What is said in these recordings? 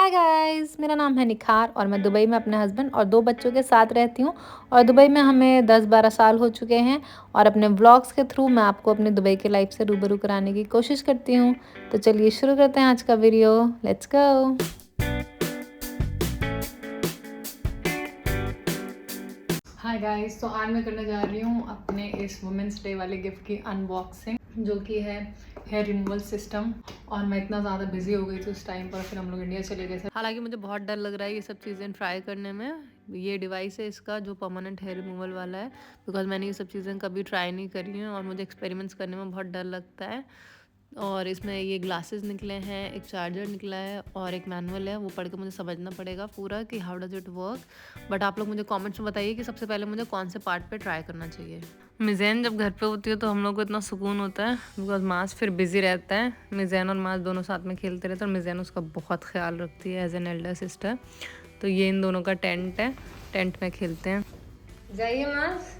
Hi guys, मेरा नाम है निखार और मैं दुबई में अपने हस्बैंड और 2 बच्चों के साथ रहती हूँ। और दुबई में हमें 10-12 साल हो चुके हैं और अपने व्लॉग्स के थ्रू मैं आपको अपने दुबई की लाइफ से रूबरू कराने की कोशिश करती हूँ। तो चलिए शुरू करते हैं आज का video. Let's go. Hi guys, तो आज मैं करने जा रही हूँ अपने इस वुमेंस डे वाले गिफ्ट की अनबॉक्सिंग, जो कि है हेयर रिमूवल सिस्टम। और मैं इतना ज़्यादा बिजी हो गई थी उस टाइम पर, फिर हम लोग इंडिया चले गए थे। हालांकि मुझे बहुत डर लग रहा है ये सब चीज़ें ट्राई करने में। ये डिवाइस है इसका जो परमानेंट हेयर रिमूवल वाला है, बिकॉज मैंने ये सब चीज़ें कभी ट्राई नहीं करी हैं और मुझे एक्सपेरिमेंट्स करने में बहुत डर लगता है। और इसमें ये ग्लासेस निकले हैं, एक चार्जर निकला है और एक मैनुअल है। वो पढ़ के मुझे समझना पड़ेगा पूरा कि how does it work. But आप लोग मुझे कमेंट्स में बताइए कि सबसे पहले मुझे कौन से पार्ट पे ट्राई करना चाहिए। मिज़ैन जब घर पे होती है तो हम लोग को इतना सुकून होता है, बिकॉज मास फिर बिजी रहता है। मिज़ैन और मास दोनों साथ में खेलते रहते हैं और मिज़ैन उसका बहुत ख्याल रखती है एज एन एल्डर सिस्टर। तो ये इन दोनों का टेंट है, टेंट में खेलते हैं। जाइए मास,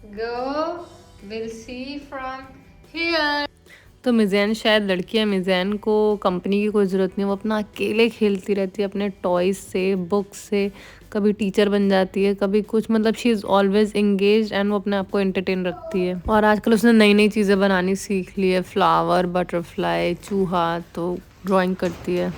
गो, विल सी फ्रॉम हियर। तो मिज़ैन शायद लड़की है, मिज़ैन को कंपनी की कोई ज़रूरत नहीं है, वो अपना अकेले खेलती रहती है अपने टॉयज़ से, बुक्स से। कभी टीचर बन जाती है, कभी कुछ, मतलब she is always engage and वो अपने आप को एंटरटेन रखती है। और आजकल उसने नई नई चीज़ें बनानी सीख ली है, फ्लावर, बटरफ्लाई, चूहा, तो ड्राइंग करती है।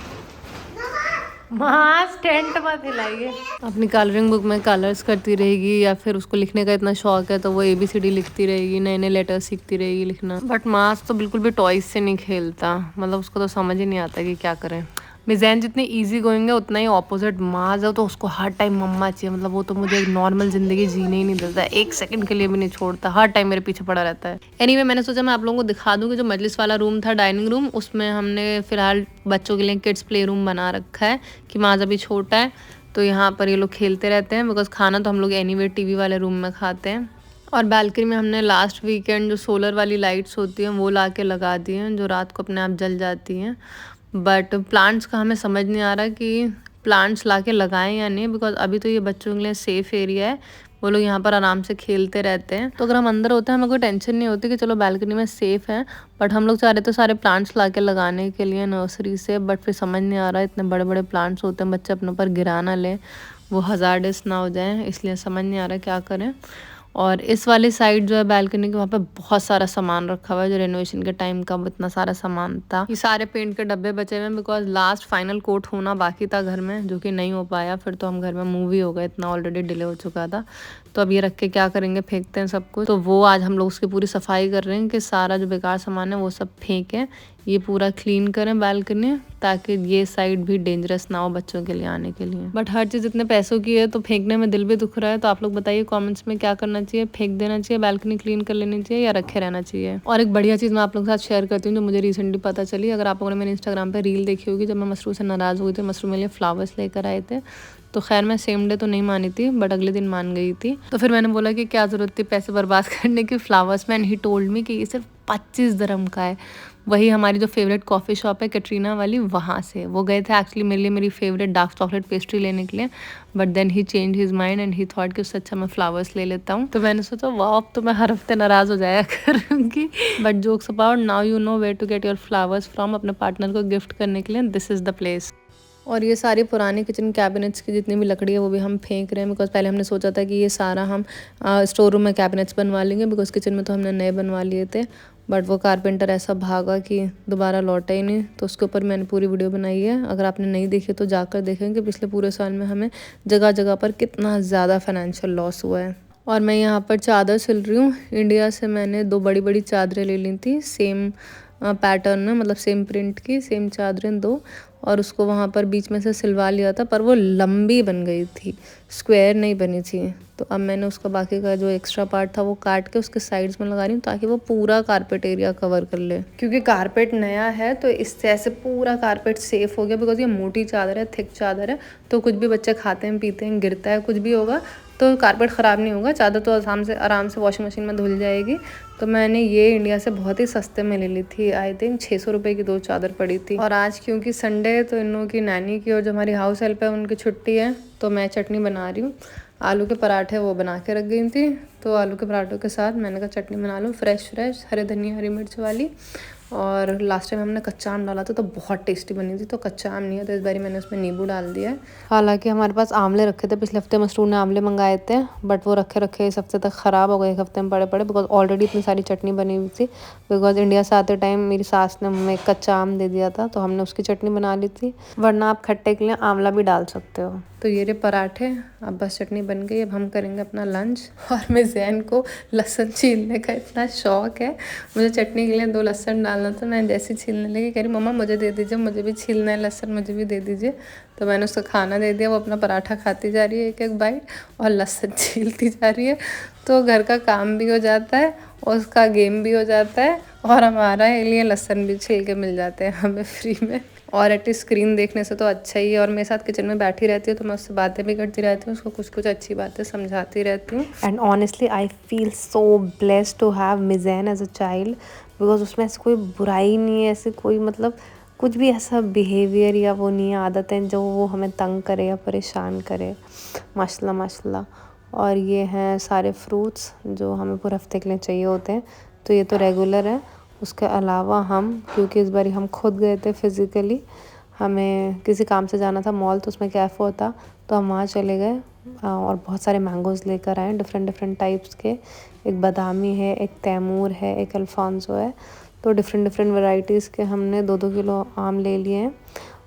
मास टेंट मत हिलाइए। अपनी कलरिंग बुक में कलर्स करती रहेगी, या फिर उसको लिखने का इतना शौक है तो वो ABCD लिखती रहेगी, नए नए लेटर्स सीखती रहेगी लिखना। बट मास तो बिल्कुल भी टॉयज से नहीं खेलता, मतलब उसको तो समझ ही नहीं आता कि क्या करें। मिज़ैन जितनी इजी गोइंग है उतना ही ऑपोजिट माज है, तो उसको हर टाइम मम्मा चाहिए। मतलब वो तो मुझे एक नॉर्मल ज़िंदगी जीने ही नहीं देता है, एक सेकंड के लिए भी नहीं छोड़ता, हर टाइम मेरे पीछे पड़ा रहता है। एनीवे, मैंने सोचा मैं आप लोगों को दिखा दूँ कि जो मजलिस वाला रूम था, डाइनिंग रूम, उसमें हमने फ़िलहाल बच्चों के लिए किड्स प्ले रूम बना रखा है कि माज अभी छोटा है तो यहाँ पर ये लोग खेलते रहते हैं। बिकॉज खाना तो हम लोग एनीवे TV वाले रूम में खाते हैं। और बालकनी में हमने लास्ट वीकेंड जो सोलर वाली लाइट्स होती हैं वो ला के लगा दी हैं, जो रात को अपने आप जल जाती हैं। बट प्लांट्स का हमें समझ नहीं आ रहा कि प्लांट्स ला के लगाएं या नहीं, बिकॉज अभी तो ये बच्चों के लिए सेफ़ एरिया है, वो लोग यहाँ पर आराम से खेलते रहते हैं। तो अगर हम अंदर होते हैं हमें कोई टेंशन नहीं होती कि चलो बालकनी में सेफ़ है। बट हम लोग चाह रहे थे सारे प्लांट्स ला के लगाने के लिए नर्सरी से, बट फिर समझ नहीं आ रहा, इतने बड़े बड़े प्लांट्स होते हैं, बच्चे अपने ऊपर गिरा ना लें, वो हज़ार्डस ना हो जाए, इसलिए समझ नहीं आ रहा क्या करें। और इस वाली साइड जो है बालकनी के, वहाँ पे बहुत सारा सामान रखा हुआ है, जो रेनोवेशन के टाइम का इतना सारा सामान था। ये सारे पेंट के डब्बे बचे हुए हैं, बिकॉज लास्ट फाइनल कोट होना बाकी था घर में, जो कि नहीं हो पाया। फिर तो हम घर में मूव ही हो गए, इतना ऑलरेडी डिले हो चुका था। तो अब ये रख के क्या करेंगे, फेंकते हैं सब कुछ। तो वो आज हम लोग उसकी पूरी सफाई कर रहे हैं कि सारा जो बेकार सामान है वो सब फेंकें, ये पूरा क्लीन करें बालकनी, ताकि ये साइड भी डेंजरस ना हो बच्चों के लिए आने के लिए। बट हर चीज़ इतने पैसों की है तो फेंकने में दिल भी दुख रहा है। तो आप लोग बताइए कमेंट्स में क्या करना चाहिए, फेंक देना चाहिए, बालकनी क्लीन कर लेनी चाहिए, या रखे रहना चाहिए। और एक बढ़िया चीज़ मैं आप लोगों के साथ शेयर करती हूँ जो मुझे रिसेंटली पता चली। अगर आप लोगों ने मेरे इंस्टाग्राम पर रील देखी होगी, जब मैं मसरू से नाराज़ हुई थी, मसरू मेरे लिए फ्लावर्स लेकर आए थे। तो खैर मैं सेम डे तो नहीं मानी थी, बट अगले दिन मान गई थी। तो फिर मैंने बोला कि क्या ज़रूरत थी पैसे बर्बाद करने की फ्लावर्स में, एंड ही टोल्ड मी कि ये सिर्फ 25 dirham का है। वही हमारी जो फेवरेट कॉफ़ी शॉप है कैटरीना वाली, वहाँ से वो गए थे एक्चुअली मेरे लिए मेरी फेवरेट डार्क चॉकलेट पेस्ट्री लेने के लिए। But then he change his mind and he thought कि उससे अच्छा मैं फ्लावर्स ले लेता हूँ। तो मैंने सोचा वाह, अब तो मैं हर हफ्ते नाराज़ हो जाया करूँगी। But jokes about, now you know where to get your flowers from. अपने पार्टनर को गिफ्ट करने के लिए दिस इज़ द प्लेस। और ये सारी पुरानी किचन कैबिनेट्स की जितनी भी लकड़ी है वो भी हम फेंक रहे हैं, बिकॉज पहले हमने सोचा था कि ये सारा हम स्टोर रूम में कैबिनेट्स बनवा लेंगे, बिकॉज किचन में तो हमने नए बनवा लिए थे। बट वो कारपेंटर ऐसा भागा कि दोबारा लौटा ही नहीं। तो उसके ऊपर मैंने पूरी वीडियो बनाई है, अगर आपने नहीं देखी तो जाकर देखेंगे पिछले पूरे साल में हमें जगह जगह पर कितना ज़्यादा फाइनेंशियल लॉस हुआ है। और मैं यहाँ पर चादर सिल रही हूँ। इंडिया से मैंने 2 बड़ी बड़ी चादरें ले ली थी, सेम पैटर्न में, मतलब सेम प्रिंट की सेम चादरें 2, और उसको वहाँ पर बीच में से सिलवा लिया था, पर वो लंबी बन गई थी, स्क्वायर नहीं बनी थी। तो अब मैंने उसका बाकी का जो एक्स्ट्रा पार्ट था वो काट के उसके साइड्स में लगा रही हूँ, ताकि वो पूरा कारपेट एरिया कवर कर ले। क्योंकि कारपेट नया है तो इससे ऐसे पूरा कारपेट सेफ हो गया, बिकॉज ये मोटी चादर है, थिक चादर है, तो कुछ भी बच्चे खाते हैं पीते हैं, गिरता है, कुछ भी होगा तो कारपेट ख़राब नहीं होगा, चादर तो आराम से वॉशिंग मशीन में धुल जाएगी। तो मैंने ये इंडिया से बहुत ही सस्ते में ले ली थी, आई थिंक 600 रुपये की 2 चादर पड़ी थी। और आज क्योंकि संडे है तो इन लोगों की नैनी की और जो हमारी हाउस हेल्प है उनकी छुट्टी है, तो मैं चटनी बना रही हूँ। आलू के पराठे वो बना के रख गई थी, तो आलू के पराठों के साथ मैंने कहा चटनी बना लूँ, फ्रेश हरे धनिया हरी मिर्च वाली। और लास्ट टाइम हमने कच्चा आम डाला था तो बहुत टेस्टी बनी थी, तो कच्चा आम नहीं है तो इस बारी मैंने उसमें नींबू डाल दिया है। हालांकि हमारे पास आंवले रखे थे, पिछले हफ्ते मसरूर ने आंवले मंगाए थे, बट वो रखे रखे इस हफ्ते तक ख़राब हो गए, एक हफ्ते में पड़े पड़े, बिकॉज ऑलरेडी इतनी सारी चटनी बनी हुई थी। बिकॉज इंडिया से आते टाइम मेरी सास ने हमें कच्चा आम दे दिया था तो हमने उसकी चटनी बना ली थी, वरना आप खट्टे के लिए आंवला भी डाल सकते हो। तो ये रे पराठे, अब बस चटनी बन गई, अब हम करेंगे अपना लंच। और मैं जैन को लहसुन छीलने का इतना शौक है, मुझे चटनी के लिए 2 लहसुन डालना था, मैं जैसे छीलने लगी कह रही मम्मा मुझे दे दीजिए, मुझे भी छीलना है लहसुन, मुझे भी दे दीजिए। तो मैंने उसको खाना दे दिया, वो अपना पराठा खाती जा रही है एक एक बाइट और लहसुन छीलती जा रही है। तो घर का काम भी हो जाता है और उसका गेम भी हो जाता है और हमारा लिए लहसुन भी छील के मिल जाते हैं हमें फ्री में। और एटलीस्ट स्क्रीन देखने से तो अच्छा ही है, और मेरे साथ किचन में बैठी रहती हूँ तो मैं उससे बातें भी करती रहती हूँ, उसको कुछ कुछ अच्छी बातें समझाती रहती हूँ। And honestly I feel so blessed to have Mizan as a child, because उसमें ऐसी कोई बुराई नहीं है, ऐसे कोई मतलब कुछ भी ऐसा बिहेवियर या वो नहीं है, आदतें जो वो हमें तंग करे या परेशान करे। माशाल्लाह माशाल्लाह। और ये हैं सारे फ्रूट्स जो हमें पूरे हफ्ते के लिए चाहिए होते हैं, तो ये तो रेगुलर है। उसके अलावा हम, क्योंकि इस बारी हम खुद गए थे फिज़िकली, हमें किसी काम से जाना था मॉल, तो उसमें कैफ़े होता तो हम वहाँ चले गए और बहुत सारे मैंगोज़ लेकर आए, डिफरेंट टाइप्स के। एक बादामी है, एक तैमूर है, एक अल्फांसो है, तो डिफरेंट वैरायटीज़ के हमने 2-2 किलो आम ले लिए हैं।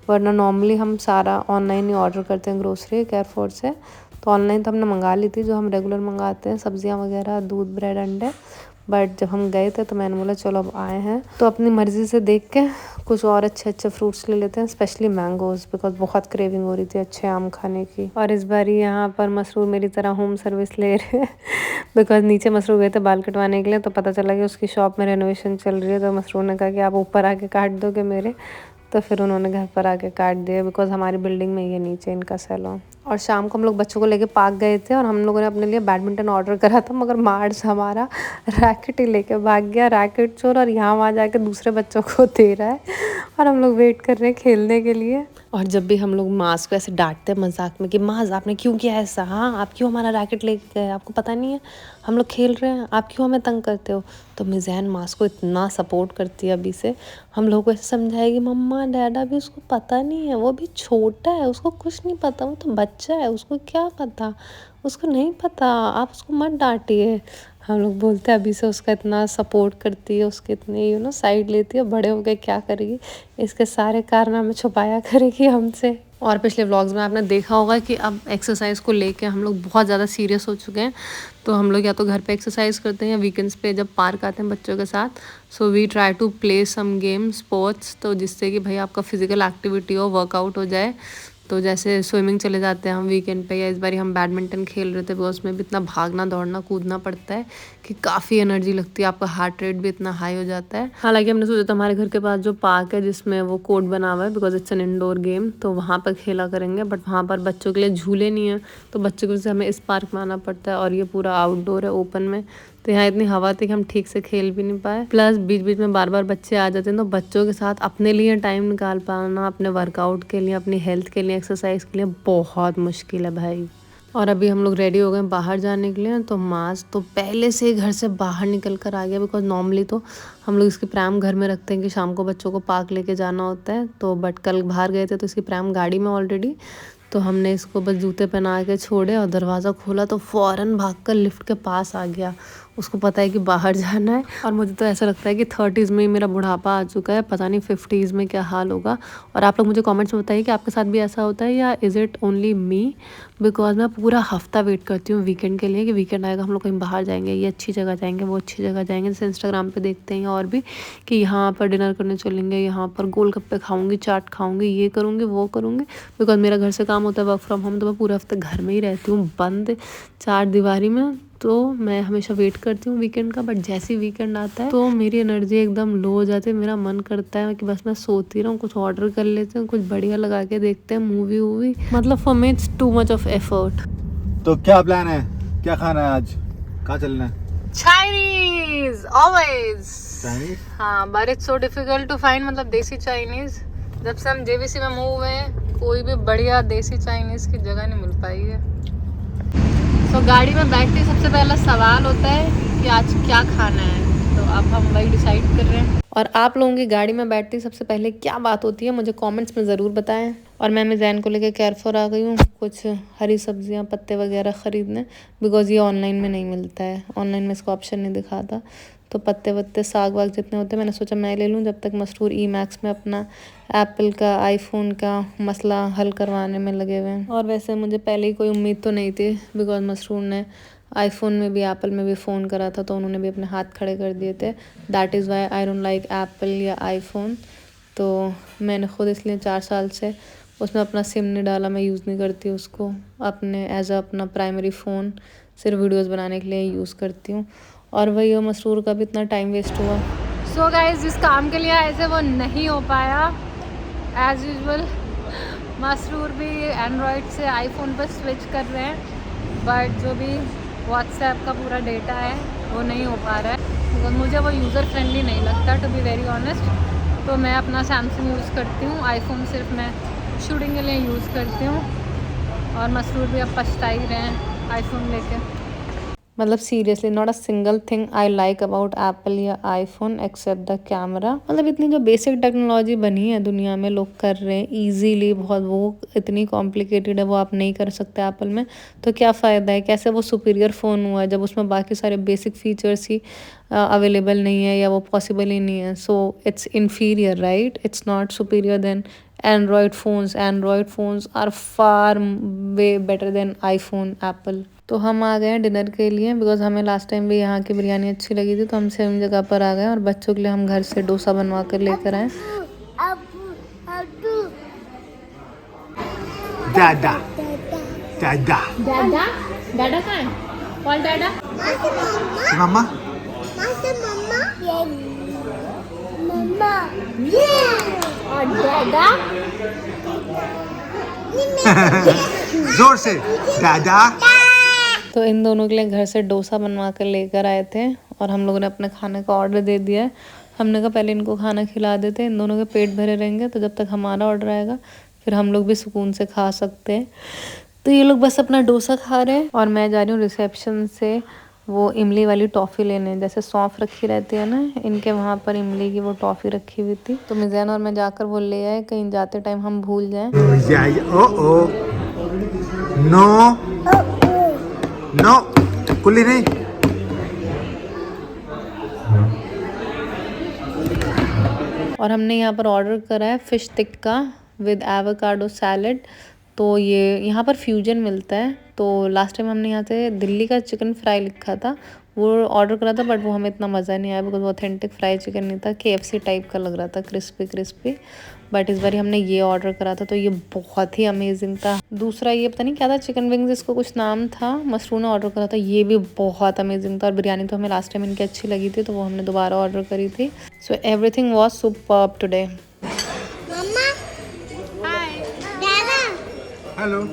वरना नॉर्मली हम सारा ऑनलाइन ही ऑर्डर करते हैं ग्रोसरी केयरफॉर से, तो ऑनलाइन तो हमने मंगा ली थी जो हम रेगुलर मंगाते हैं, सब्जियां वगैरह, दूध, ब्रेड, अंडे। बट जब हम गए थे तो मैंने बोला चलो अब आए हैं तो अपनी मर्ज़ी से देख के कुछ और अच्छे फ्रूट्स ले लेते हैं, स्पेशली मैंगोज़, बिकॉज बहुत क्रेविंग हो रही थी अच्छे आम खाने की। और इस बार यहाँ पर मसरूर मेरी तरह होम सर्विस ले रहे हैं बिकॉज नीचे मसरूर गए थे बाल कटवाने के लिए, तो पता चला कि उसकी शॉप में रेनोवेशन चल रही है, तो मसरूर ने कहा कि आप ऊपर आके काट दोगे मेरे, तो फिर उन्होंने घर पर आके काट दिया, बिकॉज हमारी बिल्डिंग में ही है नीचे इनका सैलून। और शाम को हम लोग बच्चों को लेके पार्क गए थे और हम लोगों ने अपने लिए बैडमिंटन ऑर्डर करा था, मगर मार्च हमारा रैकेट ही लेके भाग गया, रैकेट चोर, और यहाँ वहाँ जाके दूसरे बच्चों को दे रहा है और हम लोग वेट कर रहे हैं खेलने के लिए। और जब भी हम लोग मास को ऐसे डांटते हैं मजाक में कि मास आपने क्यों किया ऐसा, हाँ आप क्यों हमारा रैकेट लेके गए, आपको पता नहीं है हम लोग खेल रहे हैं, आप क्यों हमें तंग करते हो, तो मिज़ैन मास को इतना सपोर्ट करती है अभी से। हम लोग को ऐसे समझाएगी मम्मा डैडा भी उसको पता नहीं है, वो भी छोटा है, उसको कुछ नहीं पता, वो तो बच्चा है, उसको क्या पता, उसको नहीं पता, आप उसको मत डांटिए। हम लोग बोलते हैं अभी से उसका इतना सपोर्ट करती है, उसके इतने साइड लेती है, बड़े हो गए क्या करेगी, इसके सारे कारनामे छुपाया करेगी हमसे। और पिछले व्लॉग्स में आपने देखा होगा कि अब एक्सरसाइज को लेके हम लोग बहुत ज़्यादा सीरियस हो चुके हैं, तो हम लोग या तो घर पे एक्सरसाइज करते हैं या वीकेंड्स पे जब पार्क आते हैं बच्चों के साथ, so we try to play some game sports, तो जिससे कि भाई आपका फिजिकल एक्टिविटी हो, वर्कआउट हो जाए। तो जैसे स्विमिंग चले जाते हैं हम वीकेंड पे, या इस बार हम बैडमिंटन खेल रहे थे, बिकॉज उसमें भी इतना भागना दौड़ना कूदना पड़ता है कि काफ़ी एनर्जी लगती है, आपका हार्ट रेट भी इतना हाई हो जाता है। हालांकि हमने सोचा था हमारे घर के पास जो पार्क है जिसमें वो कोर्ट बना हुआ है, because it's an indoor game, तो वहाँ पर खेला करेंगे, बट वहाँ पर बच्चों के लिए झूले नहीं है, तो बच्चों की वजह से हमें इस पार्क में आना पड़ता है, और ये पूरा आउटडोर है, ओपन में, तो यहाँ इतनी हवा थी कि हम ठीक से खेल भी नहीं पाए। प्लस बीच बीच में बार बार बच्चे आ जाते हैं, तो बच्चों के साथ अपने लिए टाइम निकाल पाना, अपने वर्कआउट के लिए, अपनी हेल्थ के लिए, एक्सरसाइज के लिए बहुत मुश्किल है भाई। और अभी हम लोग रेडी हो गए बाहर जाने के लिए, तो मास तो पहले से ही घर से बाहर निकल कर आ गया, बिकॉज नॉर्मली तो हम लोग इसकी प्रैम घर में रखते हैं कि शाम को बच्चों को पार्क लेके जाना होता है, तो बट कल बाहर गए थे तो इसकी प्रैम गाड़ी में ऑलरेडी, तो हमने इसको बस जूते पहना के छोड़े और दरवाज़ा खोला तो फ़ौरन भागकर लिफ्ट के पास आ गया, उसको पता है कि बाहर जाना है। और मुझे तो ऐसा लगता है कि 30s में ही मेरा बुढ़ापा आ चुका है, पता नहीं 50s में क्या हाल होगा। और आप लोग मुझे कमेंट्स में बताइए कि आपके साथ भी ऐसा होता है या is it only me, because मैं पूरा हफ्ता वेट करती हूँ वीकेंड के लिए कि वीकेंड आएगा, हम लोग कहीं बाहर जाएंगे, ये अच्छी जगह जाएंगे, वो अच्छी जगह जाएंगे, जैसे इंस्टाग्राम पे देखते हैं और भी कि यहाँ पर डिनर करने चलेंगे, यहाँ पर गोलगप्पे खाऊंगी, चाट खाऊंगी, ये करूँगी वो करूँगी। बिकॉज मेरा घर से काम होता है वर्क फ्रॉम होम, तो मैं पूरे हफ्ते घर में ही रहती हूँ बंद 4 दीवारी में, तो मैं हमेशा वेट करती हूँ वीकेंड का। बट जैसे ही वीकेंड आता है तो मेरी एनर्जी एकदम लो हो जाती है, मेरा मन करता है कि बस मैं सोती रहूँ, कुछ ऑर्डर कर लेते हैं, कुछ बढ़िया लगा के देखते हैं मूवी वूवी, मतलब for me it's too much of effort. तो क्या प्लान है, क्या खाना है आज, कहाँ चलना है? Chinese always. चाइनीज? हाँ, but it's so difficult to find, मतलब देसी चाइनीज। जब से हम जेवीसी में मूव हुए हैं कोई भी बढ़िया देसी चाइनीज की जगह नहीं मिल पाई है। तो गाड़ी में बैठते सबसे पहला सवाल होता है कि आज क्या खाना है, तो अब हम वही डिसाइड कर रहे हैं। और आप लोगों की गाड़ी में बैठती सबसे पहले क्या बात होती है मुझे कमेंट्स में ज़रूर बताएं। और मैं मिज़ान को लेकर केयरफॉर आ गई हूँ कुछ हरी सब्जियाँ पत्ते वगैरह ख़रीदने, बिकॉज़ ये ऑनलाइन में नहीं मिलता है, ऑनलाइन में इसको ऑप्शन नहीं दिखाता। तो पत्ते वत्ते साग वाग जितने होते हैं मैंने सोचा मैं ले लूँ, जब तक मसरूर ई मैक्स में अपना एप्पल का आईफोन का मसला हल करवाने में लगे हुए हैं। और वैसे मुझे पहले ही कोई उम्मीद तो नहीं थी, बिकॉज़ मसरूर ने आईफोन में भी एप्पल में भी फ़ोन करा था तो उन्होंने भी अपने हाथ खड़े कर दिए थे। That is why I don't like Apple या आईफोन। तो मैंने ख़ुद इसलिए 4 साल से उसमें अपना सिम नहीं डाला, मैं यूज़ नहीं करती उसको, अपने एज अ अपना प्राइमरी फ़ोन सिर्फ वीडियोस बनाने के लिए यूज़ करती हूँ। और वही मसरूर का भी इतना टाइम वेस्ट हुआ। सो गाइस जिस काम के लिए आए थे वो नहीं हो पाया एज़ यूजुअल। मसरूर भी एंड्रॉयड से आईफोन पर स्विच कर रहे हैं, बट जो भी व्हाट्सएप का पूरा डेटा है वो नहीं हो पा रहा है। तो मुझे वो यूज़र फ्रेंडली नहीं लगता टू बी वेरी ऑनेस्ट। तो मैं अपना सैमसंग यूज़ करती हूँ, आईफोन सिर्फ मैं शूटिंग के लिए यूज़ करती हूँ। और मसरूर भी अब पछता ही रहे हैं आईफोन लेके। मतलब seriously not a single thing I like about Apple या आईफोन एक्सेप्ट द कैमरा। मतलब इतनी जो बेसिक टेक्नोलॉजी बनी है दुनिया में लोग कर रहे हैं ईजीली बहुत, वो इतनी कॉम्प्लिकेटेड है वो आप नहीं कर सकते एप्पल में। तो क्या फ़ायदा है, कैसे वो सुपीरियर फ़ोन हुआ जब उसमें बाकी सारे बेसिक फीचर्स ही अवेलेबल नहीं है या वो पॉसिबल ही नहीं है। So it's inferior right, it's not superior than Android phones are far way better than iPhone Apple. तो हम आ गए हैं डिनर के लिए, बिकॉज़ हमें लास्ट टाइम भी यहाँ की बिरयानी अच्छी लगी थी तो हम सेम जगह पर आ गए। और बच्चों के लिए हम घर से डोसा बनवा कर लेकर आए। दादा दादा दादा दादा कहाँ है? कौन दादा? मम्मा और दादा जोर से दादा। तो इन दोनों के लिए घर से डोसा बनवा कर लेकर आए थे और हम लोगों ने अपने खाने का ऑर्डर दे दिया है। हमने कहा पहले इनको खाना खिला देते, इन दोनों के पेट भरे रहेंगे तो जब तक हमारा ऑर्डर आएगा फिर हम लोग भी सुकून से खा सकते हैं। तो ये लोग बस अपना डोसा खा रहे हैं और मैं जा रही हूँ रिसेप्शन से वो इमली वाली टॉफ़ी लेने। जैसे सौंफ रखी रहती है ना, इनके वहाँ पर इमली की वो टॉफ़ी रखी हुई थी तो मिज़ान और मैं जाकर वो ले आए, कहीं जाते टाइम हम भूल जाएं। नो नो कुल्ली नहीं। और हमने यहाँ पर ऑर्डर करा है fish tikka with avocado salad. तो ये यहाँ पर फ्यूजन मिलता है। तो लास्ट टाइम हमने यहाँ से दिल्ली का चिकन फ्राई लिखा था वो ऑर्डर करा था, बट वो हमें इतना मज़ा नहीं आया बिकॉज वो ऑथेंटिक फ्राई चिकन नहीं था, KFC टाइप का लग रहा था, क्रिस्पी। बट इस बार हमने ये ऑर्डर करा था तो ये बहुत ही अमेजिंग था। दूसरा ये पता नहीं क्या था, चिकन विंग्स इसको कुछ नाम था, मसरूर ने ऑर्डर करा था, ये भी बहुत अमेजिंग था। और बिरयानी तो हमें लास्ट टाइम इनकी अच्छी लगी थी तो वो हमने दोबारा ऑर्डर करी थी। So everything was superb today. Hello.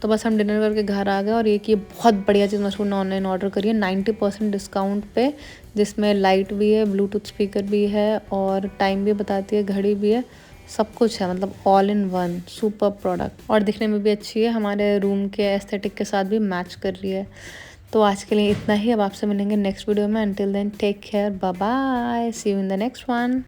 तो बस हम डिनर करके घर आ गए। और एक ये बहुत बढ़िया चीज़ मसरूर ने ऑनलाइन ऑर्डर करी है 90% डिस्काउंट पे, जिसमें लाइट भी है, ब्लूटूथ स्पीकर भी है और टाइम भी बताती है, घड़ी भी है, सब कुछ है, मतलब all in one super product. और दिखने में भी अच्छी है, हमारे रूम के एस्थेटिक के साथ भी मैच कर रही है। तो आज के लिए इतना ही, अब आपसे मिलेंगे नेक्स्ट वीडियो में। Until then take care, bye bye, see you in the next one.